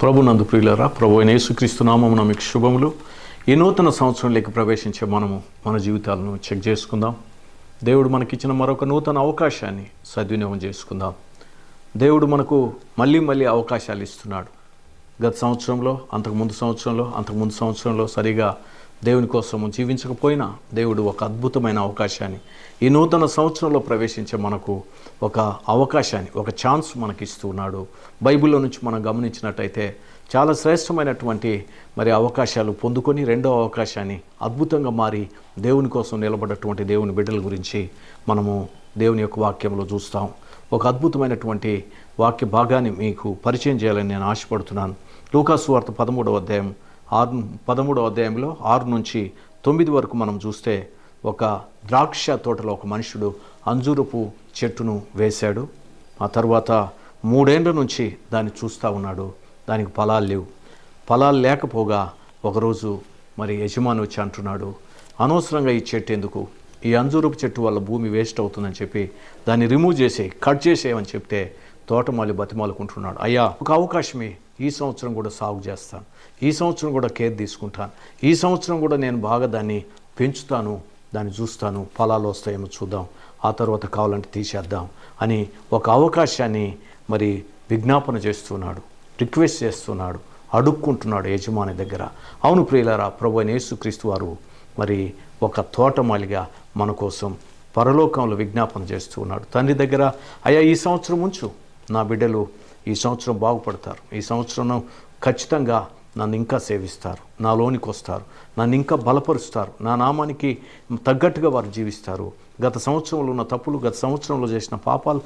ప్రభునందు ప్రియులారా, ప్రభు అయిన యేసుక్రీస్తు నామమున మీకు శుభములు. ఈ నూతన సంవత్సరంలోకి ప్రవేశించే మనము మన జీవితాలను చెక్ చేసుకుందాం. దేవుడు మనకిచ్చిన మరొక నూతన అవకాశాన్ని సద్వినియోగం చేసుకుందాం. దేవుడు మనకు మళ్ళీ అవకాశాలు ఇస్తున్నాడు. గత సంవత్సరంలో, అంతకుముందు సంవత్సరంలో సరిగా దేవుని కోసము జీవించకపోయినా దేవుడు ఒక అద్భుతమైన అవకాశాన్ని ఈ నూతన సంవత్సరంలో ప్రవేశించే మనకు ఒక అవకాశాన్ని, ఒక ఛాన్స్ మనకి ఇస్తున్నాడు. బైబిల్లో నుంచి మనం గమనించినట్టయితే చాలా శ్రేష్టమైనటువంటి అవకాశాలు పొందుకొని రెండో అవకాశాన్ని అద్భుతంగా మారి దేవుని కోసం నిలబడ్డటువంటి దేవుని బిడ్డల గురించి మనము దేవుని యొక్క వాక్యంలో చూస్తాం. ఒక అద్భుతమైనటువంటి వాక్య భాగాన్ని మీకు పరిచయం చేయాలని నేను ఆశపడుతున్నాను. లూకాసు వార్త 13వ అధ్యాయంలో 6 నుంచి 9 వరకు మనం చూస్తే, ఒక ద్రాక్ష తోటలో ఒక మనుషుడు అంజూరపు చెట్టును వేశాడు. ఆ తర్వాత 3 ఏళ్ల నుంచి దాన్ని చూస్తూ ఉన్నాడు. దానికి ఫలాలు లేవు. ఫలాలు లేకపోగా ఒకరోజు యజమాని వచ్చి అంటున్నాడు, అనవసరంగా ఈ చెట్టు ఎందుకు, ఈ అంజూరపు చెట్టు వల్ల భూమి వేస్ట్ అవుతుందని చెప్పి దాన్ని రిమూవ్ చేసి కట్ చేసేయమని చెప్తే తోటమాలి బతిమాలుకుంటున్నాడు. అయ్యా, ఒక అవకాశమే, ఈ సంవత్సరం కూడా సాగు చేస్తాను, ఈ సంవత్సరం కూడా కేర్ తీసుకుంటాను, ఈ సంవత్సరం కూడా నేను బాగా దాన్ని పెంచుతాను, దాన్ని చూస్తాను, ఫలాలు వస్తాయేమో చూద్దాం, ఆ తర్వాత కావాలంటే తీసేద్దాం అని ఒక అవకాశాన్ని విజ్ఞాపన చేస్తున్నాడు, రిక్వెస్ట్ చేస్తున్నాడు, అడుక్కుంటున్నాడు యజమాని దగ్గర. అవును ప్రియులారా, ప్రభు అయిన యేసుక్రీస్తు వారు ఒక తోటమాలిగా మన కోసం పరలోకంలో విజ్ఞాపన చేస్తూ ఉన్నాడు. తండ్రి దగ్గర, అయ్యా ఈ సంవత్సరం ఉంచు, నా బిడ్డలు ఈ సంవత్సరం బాగుపడతారు, ఈ సంవత్సరం ఖచ్చితంగా నన్ను ఇంకా సేవిస్తారు, నాలోనికి వస్తారు, నన్ను ఇంకా బలపరుస్తారు, నా నామానికి తగ్గట్టుగా వారు జీవిస్తారు. గత సంవత్సరంలో ఉన్న తప్పులు, గత సంవత్సరంలో చేసిన పాపాలు,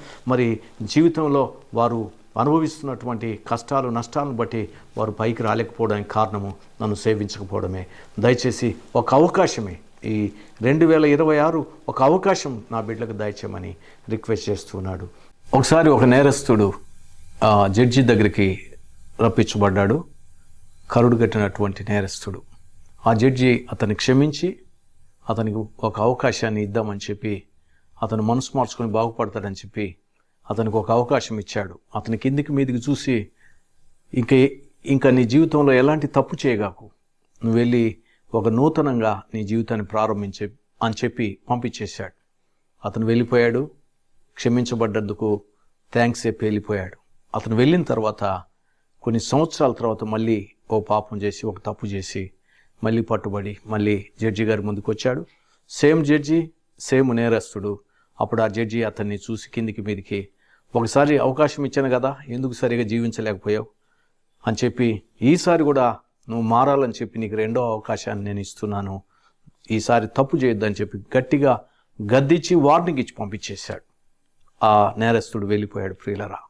జీవితంలో వారు అనుభవిస్తున్నటువంటి కష్టాలు నష్టాలను బట్టి వారు పైకి రాలేకపోవడానికి కారణము నన్ను సేవించకపోవడమే. దయచేసి ఒక అవకాశమే, ఈ 2026 ఒక అవకాశం నా బిడ్డలకు దయచేయమని రిక్వెస్ట్ చేస్తున్నాడు. ఒకసారి ఒక నేరస్తుడు జడ్జి దగ్గరికి రప్పించబడ్డాడు. కరుడు కట్టినటువంటి నేరస్తుడు. ఆ జడ్జి అతన్ని క్షమించి అతనికి ఒక అవకాశాన్ని ఇద్దామని చెప్పి, అతను మనసు మార్చుకొని బాగుపడతాడని చెప్పి అతనికి ఒక అవకాశం ఇచ్చాడు. అతని కిందికి మీదికి చూసి, ఇంకా నీ జీవితంలో ఎలాంటి తప్పు చేయగాకు, నువ్వు వెళ్ళి ఒక నూతనంగా నీ జీవితాన్ని ప్రారంభించే అని చెప్పి పంపించేశాడు. అతను వెళ్ళిపోయాడు. క్షమించబడ్డందుకు థ్యాంక్స్ చెప్పి వెళ్ళిపోయాడు. అతను వెళ్ళిన తర్వాత కొన్ని సంవత్సరాల తర్వాత మళ్ళీ ఓ పాపం చేసి, ఒక తప్పు చేసి మళ్ళీ పట్టుబడి మళ్ళీ జడ్జి గారి ముందుకు వచ్చాడు. సేమ్ జడ్జి, సేమ్ నేరస్తుడు. అప్పుడు ఆ జడ్జి అతన్ని చూసి కిందికి మీదికి, ఒకసారి అవకాశం ఇచ్చాను కదా, ఎందుకు సరిగా జీవించలేకపోయావు అని చెప్పి, ఈసారి కూడా నువ్వు మారాలని చెప్పి నీకు రెండో అవకాశాన్ని నేను ఇస్తున్నాను, ఈసారి తప్పు చేయొద్దని చెప్పి గట్టిగా గద్దించి వార్నింగ్ ఇచ్చి పంపించేశాడు. ఆ నేరస్తుడు వెళ్ళిపోయాడు. ప్రియులరా,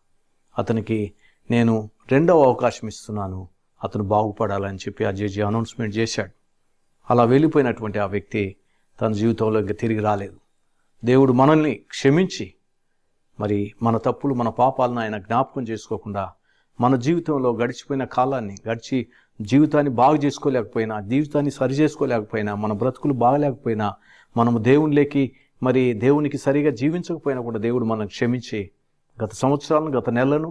అతనికి నేను రెండవ అవకాశం ఇస్తున్నాను, అతను బాగుపడాలని చెప్పి ఆ జడ్జి అనౌన్స్మెంట్ చేశాడు. అలా వెళ్ళిపోయినటువంటి ఆ వ్యక్తి తన జీవితంలో ఇంకా తిరిగి రాలేదు. దేవుడు మనల్ని క్షమించి మన తప్పులు, మన పాపాలను ఆయన జ్ఞాపకం చేసుకోకుండా, మన జీవితంలో గడిచిపోయిన కాలాన్ని జీవితాన్ని బాగు చేసుకోలేకపోయినా, జీవితాన్ని సరి చేసుకోలేకపోయినా, మన బ్రతుకులు బాగలేకపోయినా, మనము దేవునికి సరిగా జీవించకపోయినా కూడా దేవుడు మనల్ని క్షమించి గత సంవత్సరాలను, గత నెలలను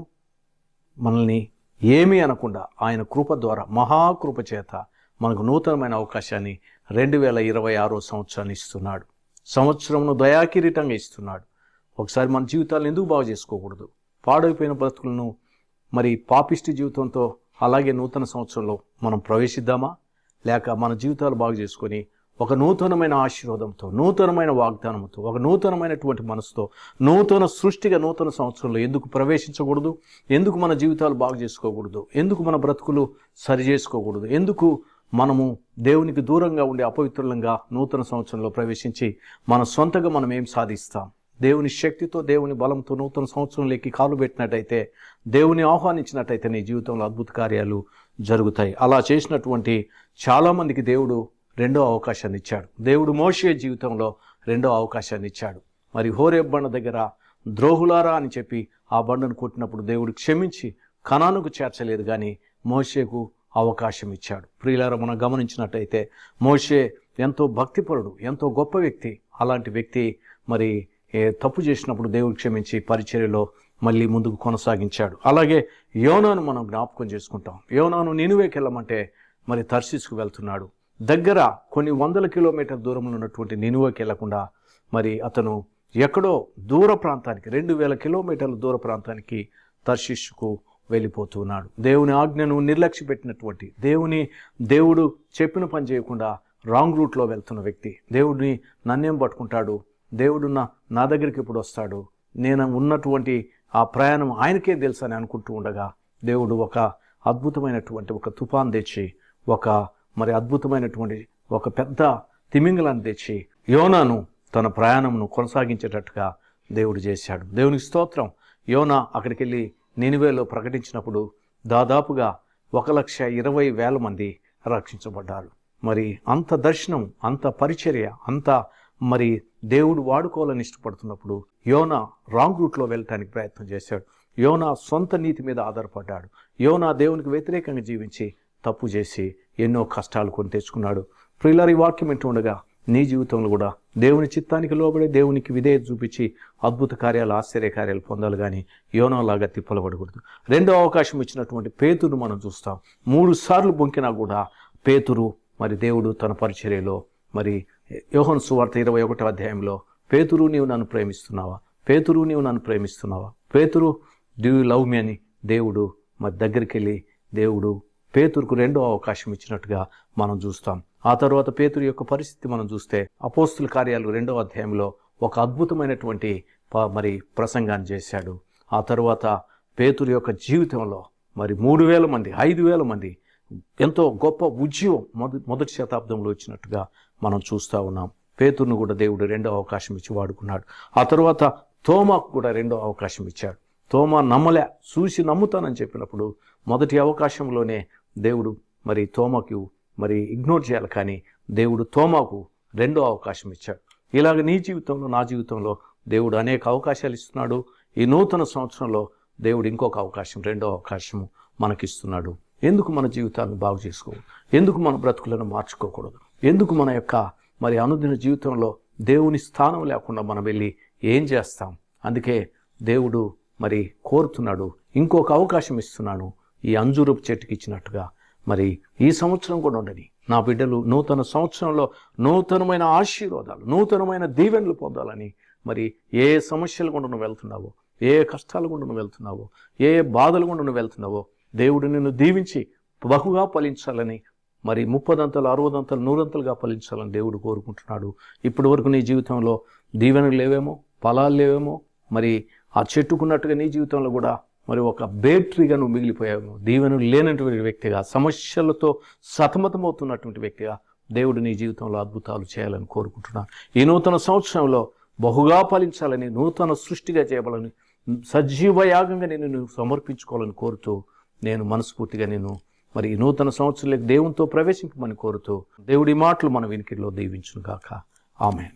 మనల్ని ఏమీ అనకుండా ఆయన కృప ద్వారా, మహాకృప చేత మనకు నూతనమైన అవకాశాన్ని 2026 సంవత్సరాన్ని ఇస్తున్నాడు. సంవత్సరంను దయాకిరీటంగా ఇస్తున్నాడు. ఒకసారి మన జీవితాలను ఎందుకు బాగు చేసుకోకూడదు? పాడైపోయిన బ్రతుకులను పాపిష్టి జీవితంతో అలాగే నూతన సంవత్సరంలో మనం ప్రవేశిద్దామా? లేక మన జీవితాలు బాగు చేసుకొని ఒక నూతనమైన ఆశీర్వాదంతో, నూతనమైన వాగ్దానంతో, ఒక నూతనమైనటువంటి మనసుతో, నూతన సృష్టిగా నూతన సంవత్సరంలో ఎందుకు ప్రవేశించకూడదు? ఎందుకు మన జీవితాలు బాగు చేసుకోకూడదు? ఎందుకు మన బ్రతుకులు సరి చేసుకోకూడదు? ఎందుకు మనము దేవునికి దూరంగా ఉండే అపవిత్రులంగా నూతన సంవత్సరంలో ప్రవేశించి మన సొంతగా మనం ఏం సాధిస్తాం? దేవుని శక్తితో, దేవుని బలంతో నూతన సంవత్సరంలోకి కాలు పెట్టినట్టయితే, దేవుని ఆహ్వానించినట్టయితే నీ జీవితంలో అద్భుత కార్యాలు జరుగుతాయి. అలా చేసినటువంటి చాలామందికి దేవుడు రెండో అవకాశాన్ని ఇచ్చాడు. దేవుడు మోషే జీవితంలో రెండో అవకాశాన్ని ఇచ్చాడు. హోరేబ్ బండ దగ్గర ద్రోహులారా అని చెప్పి ఆ బండను కొట్టినప్పుడు దేవుడు క్షమించి కనానుకు చేర్చలేదు, కానీ మోషేకు అవకాశం ఇచ్చాడు. ప్రియులారా, మనం గమనించినట్టయితే మోషే ఎంతో భక్తిపరుడు, ఎంతో గొప్ప వ్యక్తి. అలాంటి వ్యక్తి తప్పు చేసినప్పుడు దేవుడు క్షమించి పరిచర్యలో మళ్ళీ ముందుకు కొనసాగించాడు. అలాగే యోనాను మనం జ్ఞాపకం చేసుకుంటాం. యోనాను నినివేకి వెళ్ళమంటే మరి తర్షీసుకు వెళ్తున్నాడు. దగ్గర కొన్ని వందల కిలోమీటర్ల దూరంలో ఉన్నటువంటి నినివేకి వెళ్లకుండా మరి అతను ఎక్కడో దూర ప్రాంతానికి 2000 కిలోమీటర్ల దూర ప్రాంతానికి తర్షీషుకు వెళ్ళిపోతున్నాడు. దేవుని ఆజ్ఞను నిర్లక్ష్య పెట్టినటువంటి, దేవుడు చెప్పిన పని చేయకుండా రాంగ్ రూట్లో వెళ్తున్న వ్యక్తి, దేవుడిని నన్నేం పట్టుకుంటాడు, దేవుడు నా దగ్గరికి ఎప్పుడు వస్తాడు, నేను ఉన్నటువంటి ఆ ప్రయాణం ఆయనకే తెలుసు అని అనుకుంటూ ఉండగా దేవుడు ఒక అద్భుతమైనటువంటి ఒక తుఫాన్ తెచ్చి మరి అద్భుతమైనటువంటి ఒక పెద్ద తిమింగలాన్ని తెచ్చి యోనాను తన ప్రయాణంను కొనసాగించేటట్టుగా దేవుడు చేశాడు. దేవునికి స్తోత్రం. యోనా అక్కడికి వెళ్ళి నినివేలో ప్రకటించినప్పుడు దాదాపుగా 1,20,000 మంది రక్షించబడ్డారు. మరి అంత దర్శనం, అంత పరిచర్య, అంత మరి దేవుడు వాడుకోవాలని ఇష్టపడుతున్నప్పుడు యోనా రాంగ్ రూట్లో వెళ్ళటానికి ప్రయత్నం చేశాడు. యోనా సొంత నీతి మీద ఆధారపడ్డాడు. యోనా దేవునికి వ్యతిరేకంగా జీవించి తప్పు చేసి ఎన్నో కష్టాలు కొని తెచ్చుకున్నాడు. ప్రియులారా, ఈ వాక్యం వింటూ ఉండగా నీ జీవితంలో కూడా దేవుని చిత్తానికి లోబడి దేవునికి విధేయత చూపించి అద్భుత కార్యాలు, ఆశ్చర్య కార్యాలు పొందాలి, కానీ యోనాలాగా తిప్పలబడకూడదు. రెండో అవకాశం ఇచ్చినటువంటి పేతురు మనం చూస్తాం. 3 సార్లు బొంకినా కూడా పేతురు మరి దేవుడు తన పరిచర్యలో మరి యోహాను సువార్త 21వ అధ్యాయంలో పేతురు నీవు నన్ను ప్రేమిస్తున్నావా, పేతురు నీవు నన్ను ప్రేమిస్తున్నావా, పేతురు డూ యు లవ్ మీ అని దేవుడు మరి దగ్గరికి వెళ్ళి దేవుడు పేతురుకు రెండో అవకాశం ఇచ్చినట్టుగా మనం చూస్తాం. ఆ తర్వాత పేతురు యొక్క పరిస్థితి మనం చూస్తే అపోస్తుల కార్యాలు 2వ అధ్యాయంలో ఒక అద్భుతమైనటువంటి మరి ప్రసంగాన్ని చేశాడు. ఆ తర్వాత పేతురు యొక్క జీవితంలో మరి 3,000 మంది 5,000 మంది ఎంతో గొప్ప ఉద్యమం మొదటి శతాబ్దంలో వచ్చినట్టుగా మనం చూస్తూ ఉన్నాం. పేతురును కూడా దేవుడు రెండో అవకాశం ఇచ్చి వాడుకున్నాడు. ఆ తర్వాత తోమాకు కూడా రెండో అవకాశం ఇచ్చాడు. తోమా చూసి నమ్ముతానని చెప్పినప్పుడు మొదటి అవకాశంలోనే దేవుడు మరి తోమాకు మరి ఇగ్నోర్ చేయాలి, కానీ దేవుడు తోమాకు రెండో అవకాశం ఇచ్చాడు. ఇలాగ నీ జీవితంలో, నా జీవితంలో దేవుడు అనేక అవకాశాలు ఇస్తున్నాడు. ఈ నూతన సంవత్సరంలో దేవుడు ఇంకొక అవకాశం, రెండో అవకాశం మనకిస్తున్నాడు. ఎందుకు మన జీవితాన్ని బాగు చేసుకోకూడదు? ఎందుకు మన బ్రతుకులను మార్చుకోకూడదు? ఎందుకు మన యొక్క మరి అనుదిన జీవితంలో దేవుని స్థానం లేకుండా మనం వెళ్ళి ఏం చేస్తాం? అందుకే దేవుడు మరి కోరుతున్నాడు, ఇంకొక అవకాశం ఇస్తున్నాను. ఈ అంజూరపు చెట్టుకి ఇచ్చినట్టుగా మరి ఈ సంవత్సరం కూడా ఉండని నా బిడ్డలు నూతన సంవత్సరంలో నూతనమైన ఆశీర్వాదాలు, నూతనమైన దీవెనలు పొందాలని, మరి ఏ సమస్యలు గుండా నువ్వు వెళ్తున్నావో, ఏ కష్టాలు గుండా నువ్వు వెళ్తున్నావో, ఏ బాధలు గుండా నువ్వు వెళ్తున్నావో దేవుడు నిన్ను దీవించి బహుగా ఫలించాలని, మరి 30 60 100 ఫలించాలని దేవుడు కోరుకుంటున్నాడు. ఇప్పటి వరకు నీ జీవితంలో దీవెనలు లేవేమో, ఫలాలు లేవేమో, మరి ఆ చెట్టుకున్నట్టుగా నీ జీవితంలో కూడా మరి ఒక బేట్రీగా నువ్వు మిగిలిపోయావు. దీవెనలు లేనటువంటి వ్యక్తిగా, సమస్యలతో సతమతమవుతున్నటువంటి వ్యక్తిగా దేవుడు నీ జీవితంలో అద్భుతాలు చేయాలని కోరుకుంటున్నాను. ఈ నూతన సంవత్సరంలో బహుగా ఫలించాలని, నూతన సృష్టిగా చేయబలని, సజీవ యాగంగా నేను సమర్పించుకోవాలని కోరుతూ నేను మనస్ఫూర్తిగా మరి ఈ నూతన సంవత్సరంలోకి దేవునితో ప్రవేశింపమని కోరుతూ దేవుడి మాటలు మన వినికిడిలో దీవించును గాక. ఆమేన్.